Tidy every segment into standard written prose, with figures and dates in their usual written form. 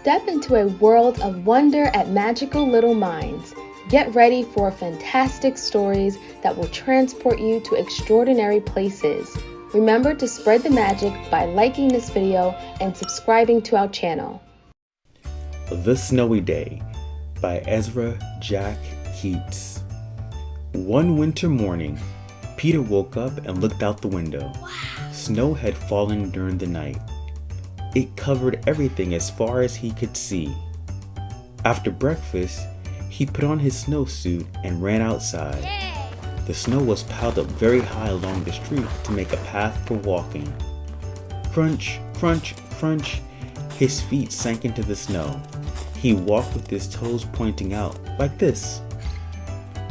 Step into a world of wonder at magical little minds. Get ready for fantastic stories that will transport you to extraordinary places. Remember to spread the magic by liking this video and subscribing to our channel. The Snowy Day by Ezra Jack Keats. One winter morning, Peter woke up and looked out the window. Snow had fallen during the night. It covered everything as far as he could see. After breakfast, he put on his snowsuit and ran outside. The snow was piled up very high along the street to make a path for walking. Crunch, crunch, crunch, his feet sank into the snow. He walked with his toes pointing out, like this.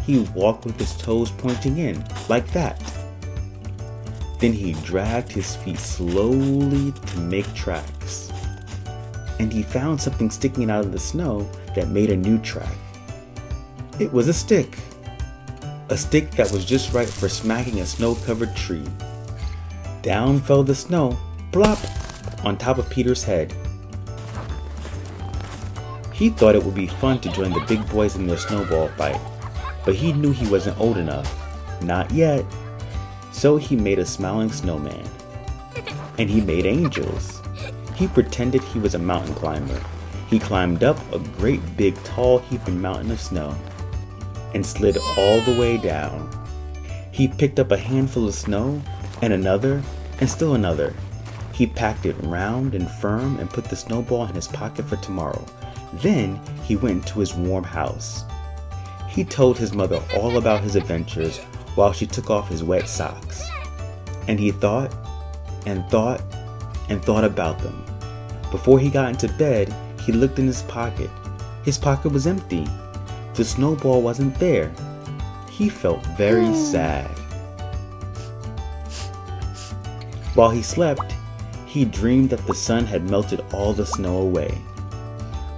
He walked with his toes pointing in, like that. Then he dragged his feet slowly to make tracks. And he found something sticking out of the snow that made a new track. It was a stick. A stick that was just right for smacking a snow-covered tree. Down fell the snow, plop, on top of Peter's head. He thought it would be fun to join the big boys in their snowball fight, but he knew he wasn't old enough. Not yet. So he made a smiling snowman. And he made angels. He pretended he was a mountain climber. He climbed up a great big tall heaping mountain of snow and slid all the way down. He picked up a handful of snow and another and still another. He packed it round and firm and put the snowball in his pocket for tomorrow. Then he went into his warm house. He told his mother all about his adventures while she took off his wet socks. And he thought and thought and thought about them. Before he got into bed, he looked in his pocket. His pocket was empty. The snowball wasn't there. He felt very sad. While he slept, he dreamed that the sun had melted all the snow away.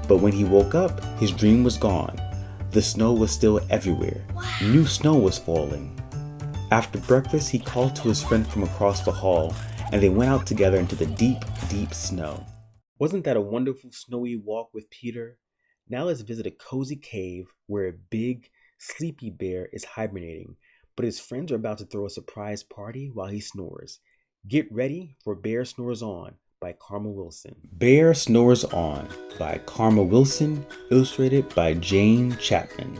But when he woke up, his dream was gone. The snow was still everywhere. New snow was falling. After breakfast, he called to his friend from across the hall, and they went out together into the deep, deep snow. Wasn't that a wonderful snowy walk with Peter? Now let's visit a cozy cave where a big, sleepy bear is hibernating, but his friends are about to throw a surprise party while he snores. Get ready for Bear Snores On by Carmel Wilson. Bear Snores On by Carmel Wilson, illustrated by Jane Chapman.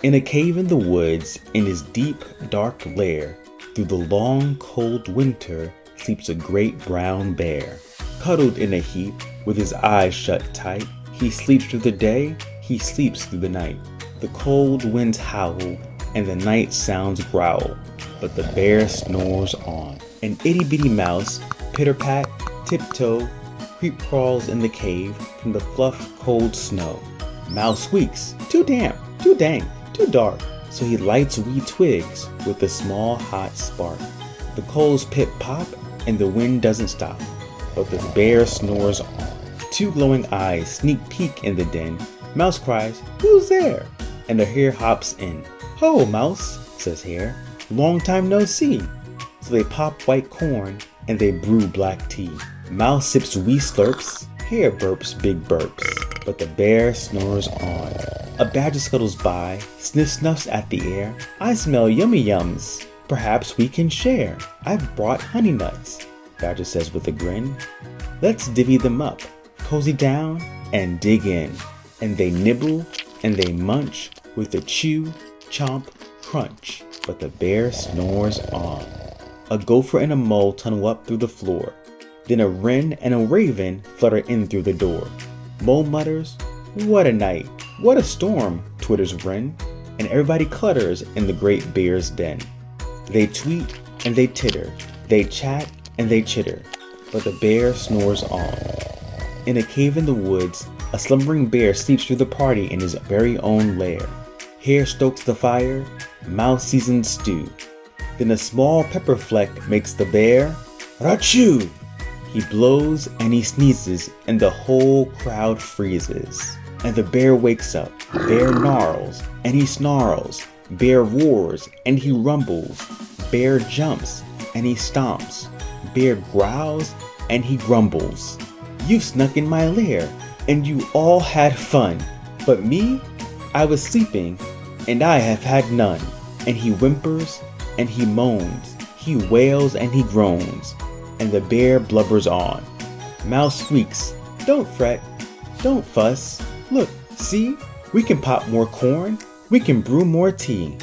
In a cave in the woods, in his deep, dark lair, through the long, cold winter, sleeps a great brown bear. Cuddled in a heap, with his eyes shut tight, he sleeps through the day, he sleeps through the night. The cold winds howl, and the night sounds growl, but the bear snores on. An itty-bitty mouse, pitter-pat, tiptoe, creep crawls in the cave from the fluff cold snow. Mouse squeaks, too damp, too dank, too dark, so he lights wee twigs with a small hot spark. The coals pip-pop and the wind doesn't stop, but the bear snores on. Two glowing eyes sneak peek in the den. Mouse cries, "Who's there?" And the hare hops in. "Ho, Mouse," says Hare, "long time no see." So they pop white corn and they brew black tea. Mouse sips wee slurps, Hare burps big burps, but the bear snores on. A badger scuttles by, snuffs at the air. "I smell yummy yums. Perhaps we can share. I've brought honey nuts," Badger says with a grin. "Let's divvy them up, cozy down, and dig in." And they nibble and they munch with a chew, chomp, crunch, but the bear snores on. A gopher and a mole tunnel up through the floor. Then a wren and a raven flutter in through the door. Mole mutters, "What a night, what a storm," twitters wren, and everybody clutters in the great bear's den. They tweet and they titter, they chat and they chitter, but the bear snores on. In a cave in the woods, a slumbering bear sleeps through the party in his very own lair. Hare stokes the fire, Mouse seasons stew. Then a small pepper fleck makes the bear, "Rachoo!" He blows and he sneezes and the whole crowd freezes. And the bear wakes up, bear gnarls and he snarls, bear roars and he rumbles, bear jumps and he stomps, bear growls and he grumbles. "You've snuck in my lair. and you all had fun. But me, I was sleeping, and I have had none. And he whimpers, and he moans, he wails and he groans, and the bear blubbers on. Mouse squeaks, don't fret, don't fuss. Look, see, we can pop more corn, we can brew more tea.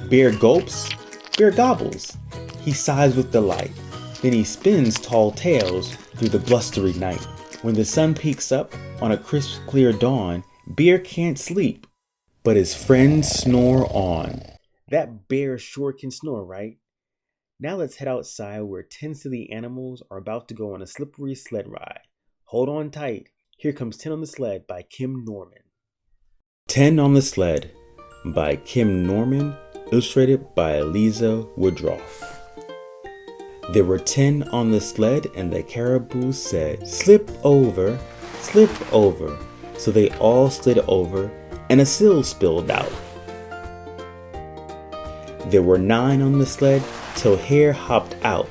Bear gulps, bear gobbles, he sighs with delight. Then he spins tall tales through the blustery night. When the sun peeks up on a crisp, clear dawn, Bear can't sleep, but his friends snore on. That bear sure can snore, right? Now let's head outside where 10 silly animals are about to go on a slippery sled ride. Hold on tight. Here comes 10 on the Sled by Kim Norman. 10 on the Sled by Kim Norman, illustrated by Eliza Woodruff. There were 10 on the sled, and the caribou said, slip over, slip over. So they all slid over, and a sill spilled out. There were 9 on the sled, till Hare hopped out.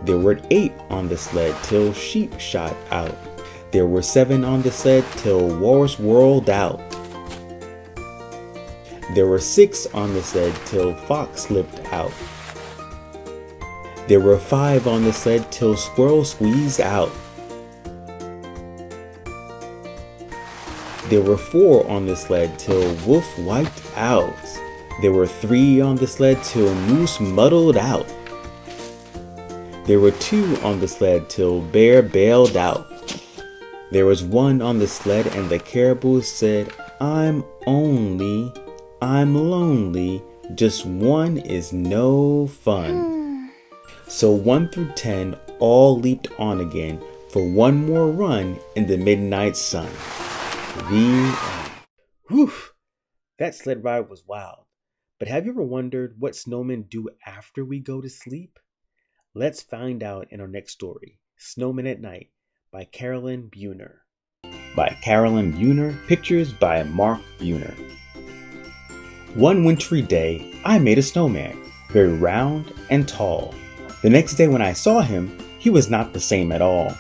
There were 8 on the sled, till Sheep shot out. There were 7 on the sled, till Walrus whirled out. There were 6 on the sled, till Fox slipped out. There were 5 on the sled, till Squirrel squeezed out. There were 4 on the sled, till Wolf wiped out. There were 3 on the sled, till Moose muddled out. There were 2 on the sled, till Bear bailed out. There was 1 on the sled, and the caribou said, I'm lonely, just 1 is no fun. So 1 through 10 all leaped on again for 1 more run in the midnight sun. The end. Whew! That sled ride was wild. But have you ever wondered what snowmen do after we go to sleep? Let's find out in our next story, Snowmen at Night by Caralyn Buehner. By Caralyn Buehner, pictures by Mark Buehner. One wintry day, I made a snowman, very round and tall. The next day when I saw him, he was not the same at all.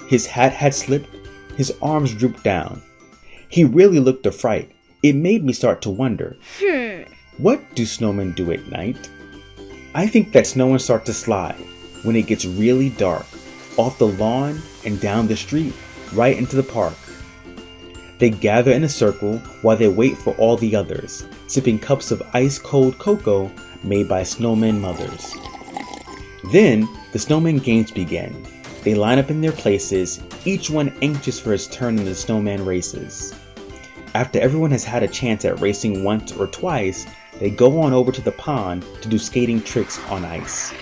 His hat had slipped, his arms drooped down. He really looked a fright. It made me start to wonder, what do snowmen do at night? I think that snowmen start to slide when it gets really dark, off the lawn and down the street, right into the park. They gather in a circle while they wait for all the others, sipping cups of ice-cold cocoa made by snowmen mothers. Then, the snowman games begin. They line up in their places, each one anxious for his turn in the snowman races. After everyone has had a chance at racing once or twice, they go on over to the pond to do skating tricks on ice.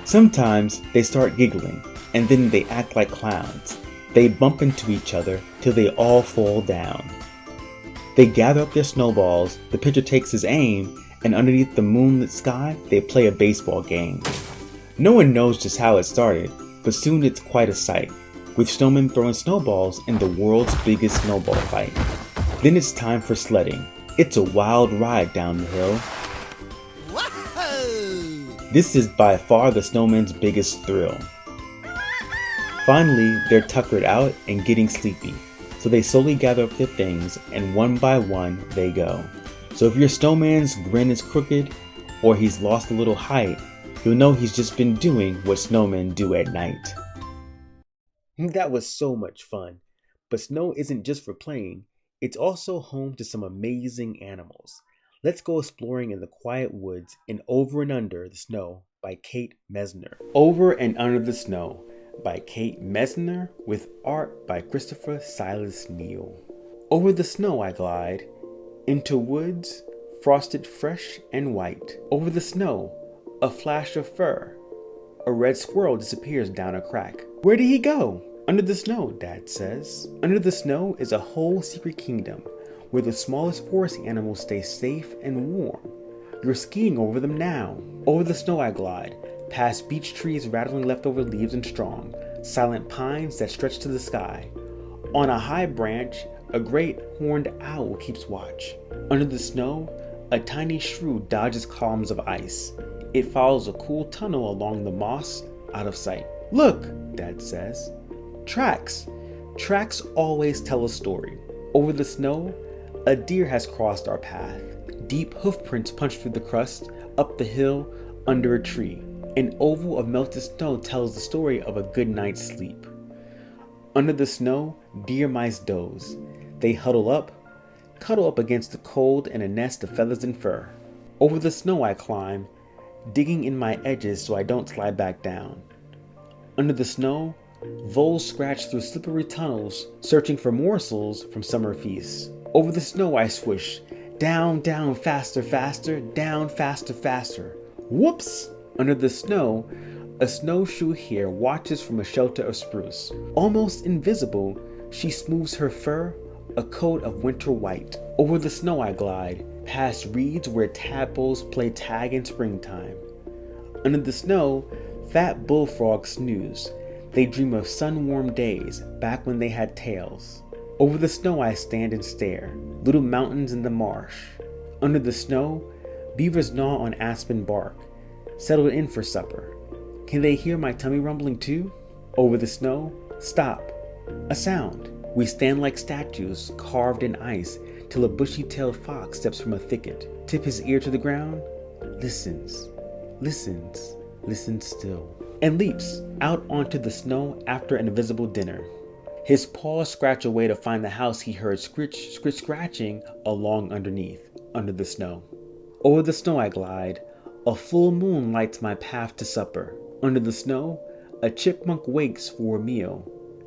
Sometimes they start giggling, and then they act like clowns. They bump into each other till they all fall down. They gather up their snowballs, the pitcher takes his aim, and underneath the moonlit sky, they play a baseball game. No one knows just how it started, but soon it's quite a sight, with snowmen throwing snowballs in the world's biggest snowball fight. Then it's time for sledding. It's a wild ride down the hill. Whoa! This is by far the snowman's biggest thrill. Finally, they're tuckered out and getting sleepy, so they slowly gather up their things and one by one they go. So if your snowman's grin is crooked or he's lost a little height, you'll know he's just been doing what snowmen do at night. That was so much fun, but snow isn't just for playing, it's also home to some amazing animals. Let's go exploring in the quiet woods in Over and Under the Snow by Kate Messner. Over and Under the Snow by Kate Messner with art by Christopher Silas Neal. Over the snow I glide, into woods frosted fresh and white. Over the snow, a flash of fur. A red squirrel disappears down a crack. Where did he go? Under the snow, Dad says. Under the snow is a whole secret kingdom where the smallest forest animals stay safe and warm. You're skiing over them now. Over the snow I glide, past beech trees rattling leftover leaves and strong, silent pines that stretch to the sky. On a high branch, a great horned owl keeps watch. Under the snow, a tiny shrew dodges columns of ice. It follows a cool tunnel along the moss, out of sight. Look! Dad says. Tracks. Tracks always tell a story. Over the snow, a deer has crossed our path. Deep hoofprints punch through the crust, up the hill, under a tree. An oval of melted snow tells the story of a good night's sleep. Under the snow, deer mice doze. They cuddle up against the cold in a nest of feathers and fur. Over the snow I climb, digging in my edges so I don't slide back down. Under the snow, voles scratch through slippery tunnels, searching for morsels from summer feasts. Over the snow I swish, down, down, faster, faster, down, faster, faster. Whoops! Under the snow, a snowshoe hare watches from a shelter of spruce. Almost invisible, she smooths her fur, a coat of winter white. Over the snow I glide, past reeds where tadpoles play tag in springtime. Under the snow, fat bullfrogs snooze. They dream of sun-warmed days, back when they had tails. Over the snow I stand and stare, little mountains in the marsh. Under the snow, beavers gnaw on aspen bark, settled in for supper. Can they hear my tummy rumbling too? Over the snow, stop. A sound. We stand like statues, carved in ice, till a bushy-tailed fox steps from a thicket. Tip his ear to the ground, listens still, and leaps out onto the snow after an invisible dinner. His paws scratch away to find the house he heard scratching along underneath, under the snow. Over the snow I glide. A full moon lights my path to supper. Under the snow, a chipmunk wakes for a meal.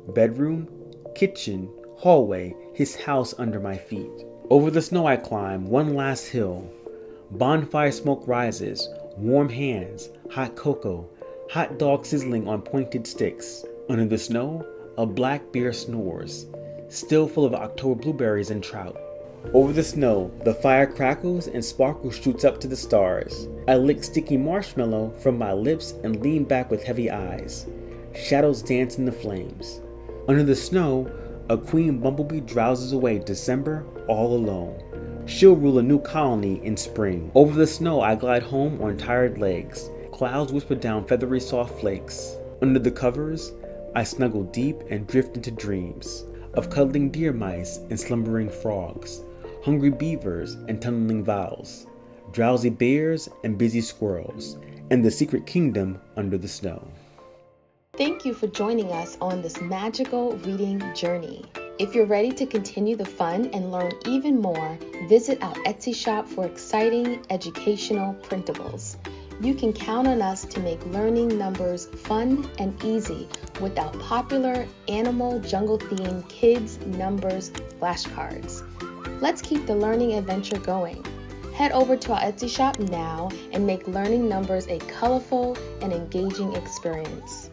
Bedroom, kitchen, hallway, his house under my feet. Over the snow I climb one last hill. Bonfire smoke rises, warm hands, hot cocoa, hot dog sizzling on pointed sticks. Under the snow, a black bear snores, still full of October blueberries and trout. Over the snow, the fire crackles and sparkle shoots up to the stars. I lick sticky marshmallow from my lips and lean back with heavy eyes. Shadows dance in the flames. Under the snow, a queen bumblebee drowses away December all alone. She'll rule a new colony in spring. Over the snow I glide home on tired legs. Clouds whisper down feathery soft flakes. Under the covers, I snuggle deep and drift into dreams of cuddling deer mice and slumbering frogs, hungry beavers and tunneling vows, drowsy bears and busy squirrels, and the secret kingdom under the snow. Thank you for joining us on this magical reading journey. If you're ready to continue the fun and learn even more, visit our Etsy shop for exciting educational printables. You can count on us to make learning numbers fun and easy with our popular animal jungle-themed kids numbers flashcards. Let's keep the learning adventure going. Head over to our Etsy shop now and make learning numbers a colorful and engaging experience.